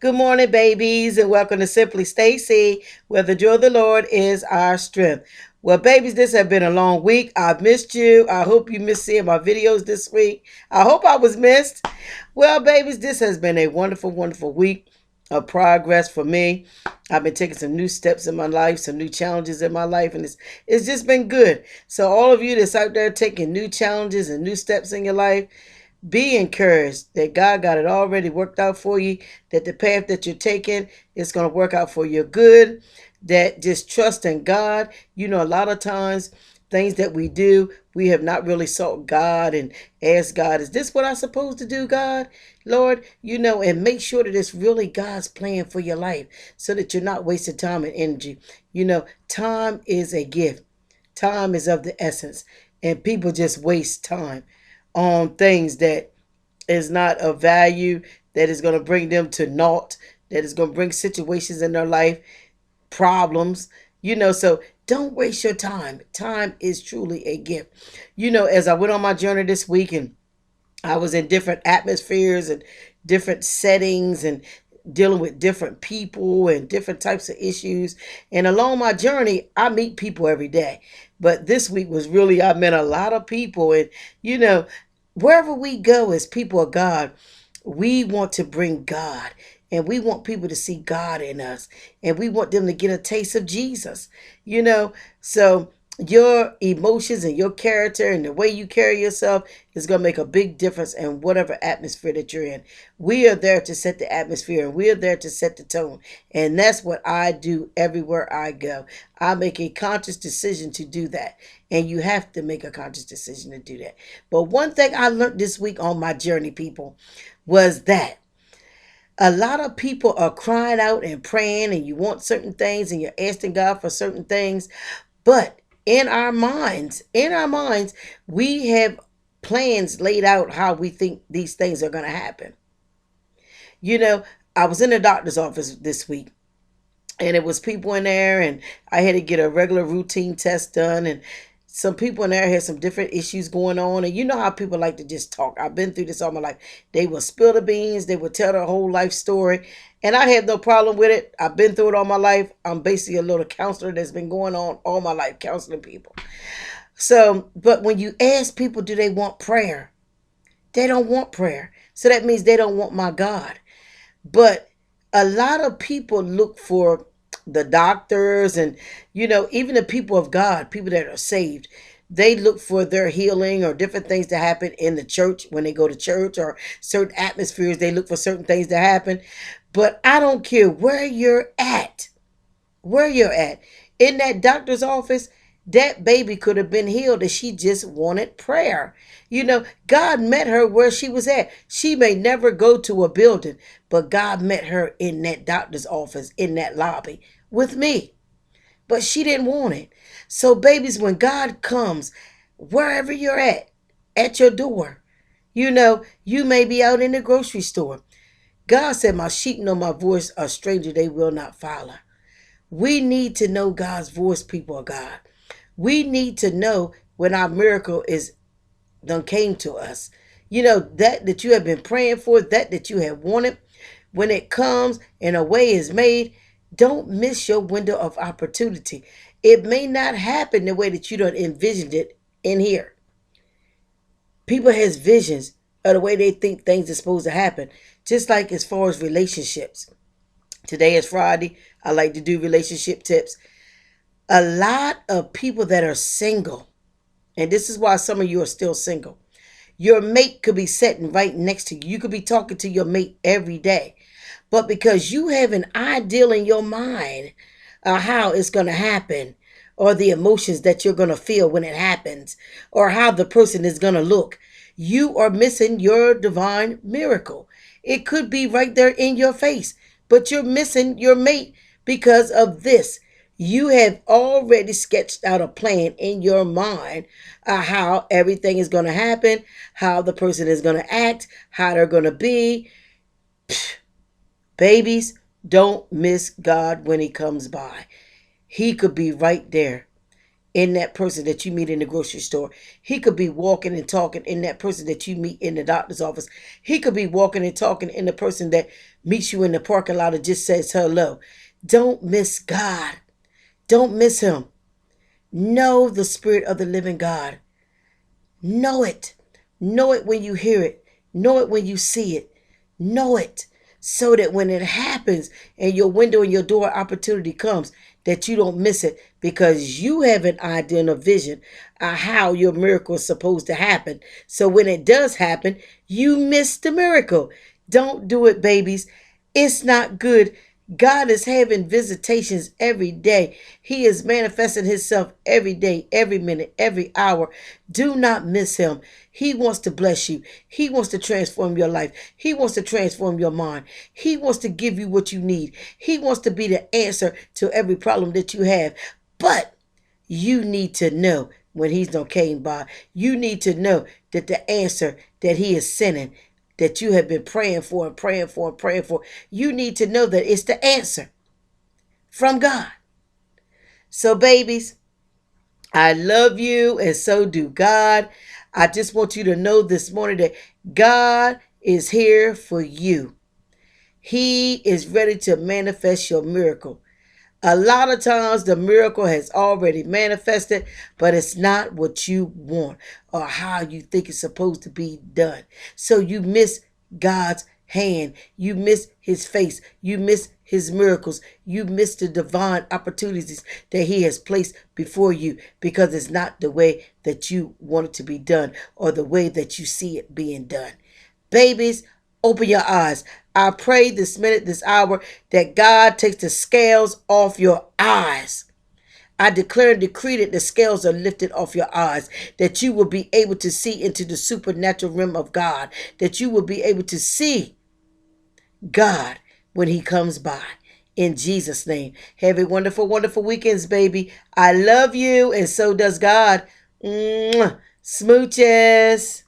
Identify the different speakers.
Speaker 1: Good morning, babies, and welcome to Simply Stacy, where the joy of the Lord is our strength. Well, babies, this has been a long week. I've missed you. I hope you missed seeing my videos this week. I hope I was missed. Well, babies, this has been a wonderful, wonderful week of progress for me. I've been taking some new steps in my life, some new challenges in my life, and it's just been good. So all of you that's out there taking new challenges and new steps in your life, be encouraged that God got it already worked out for you, that the path that you're taking is going to work out for your good, that just trust in God. You know, a lot of times things that we do, we have not really sought God and asked God, is this what I'm supposed to do, God? Lord, you know, and make sure that it's really God's plan for your life so that you're not wasting time and energy. You know, time is a gift. Time is of the essence, and people just waste time on things that is not of value, that is going to bring them to naught, that is going to bring situations in their life, problems, you know. So don't waste your time. Time is truly a gift. You know, as I went on my journey this week and I was in different atmospheres and different settings and dealing with different people and different types of issues. And along my journey, I meet people every day. But this week was really, I met a lot of people. And, you know, wherever we go as people of God, we want to bring God. And we want people to see God in us. And we want them to get a taste of Jesus, you know. So your emotions and your character and the way you carry yourself is going to make a big difference in whatever atmosphere that you're in. We are there to set the atmosphere, and we are there to set the tone. And that's what I do everywhere I go. I make a conscious decision to do that. And you have to make a conscious decision to do that. But one thing I learned this week on my journey, people, was that a lot of people are crying out and praying, and you want certain things and you're asking God for certain things. But in our minds, we have plans laid out how we think these things are going to happen. You know, I was in the doctor's office this week, and it was people in there, and I had to get a regular routine test done, and some people in there had some different issues going on. And you know how people like to just talk. I've been through this all my life. They will spill the beans, they will tell their whole life story, and I have no problem with it. I've been through it all my life. I'm basically a little counselor that's been going on all my life, counseling people. So, but when you ask people, do they want prayer? They don't want prayer. So that means they don't want my God. But a lot of people look for the doctors, and, you know, even the people of God, people that are saved, they look for their healing or different things to happen in the church when they go to church, or certain atmospheres, they look for certain things to happen. But I don't care where you're at, where you're at. In that doctor's office, that baby could have been healed if she just wanted prayer. You know, God met her where she was at. She may never go to a building, but God met her in that doctor's office, in that lobby with me. But she didn't want it. So, babies, when God comes, wherever you're at your door, you know, you may be out in the grocery store. God said, my sheep know my voice, a stranger they will not follow. We need to know God's voice, people of God. We need to know when our miracle is done came to us. You know, that you have been praying for, that you have wanted. When it comes and a way is made, don't miss your window of opportunity. It may not happen the way that you don't envisioned it in here. People has visions of the way they think things are supposed to happen. Just like as far as relationships. Today is Friday. I like to do relationship tips. A lot of people that are single, and this is why some of you are still single. Your mate could be sitting right next to you. You could be talking to your mate every day. But because you have an ideal in your mind of how it's going to happen, or the emotions that you're going to feel when it happens, or how the person is going to look, you are missing your divine miracle. It could be right there in your face, but you're missing your mate because of this. You have already sketched out a plan in your mind of how everything is going to happen, how the person is going to act, how they're going to be. Babies, don't miss God when he comes by. He could be right there. in that person that you meet in the grocery store. He could be walking and talking in that person that you meet in the doctor's office. He could be walking and talking in the person that meets you in the parking lot and just says hello. Don't miss God. Don't miss him. Know the Spirit of the living God. Know it. Know it when you hear it. Know it when you see it. Know it so that when it happens and your window and your door opportunity comes, that you don't miss it because you have an idea and a vision of how your miracle is supposed to happen. So when it does happen, you miss the miracle. Don't do it, babies. It's not good. God is having visitations every day. He is manifesting himself every day, every minute, every hour. Do not miss him. He wants to bless you. He wants to transform your life. He wants to transform your mind. He wants to give you what you need. He wants to be the answer to every problem that you have. But you need to know when he's done came by. You need to know that the answer that he is sending, that you have been praying for and praying for and praying for, you need to know that it's the answer from God. So, babies, I love you, and so do God. I just want you to know this morning that God is here for you. He is ready to manifest your miracle. A lot of times the miracle has already manifested, but it's not what you want or how you think it's supposed to be done. So you miss God's hand. You miss his face. You miss his miracles. You miss the divine opportunities that he has placed before you because it's not the way that you want it to be done or the way that you see it being done. Babies, open your eyes. I pray this minute, this hour, that God takes the scales off your eyes. I declare and decree that the scales are lifted off your eyes, that you will be able to see into the supernatural realm of God, that you will be able to see God when he comes by. In Jesus' name. Have a wonderful, wonderful weekends, baby. I love you, and so does God. Mwah. Smooches.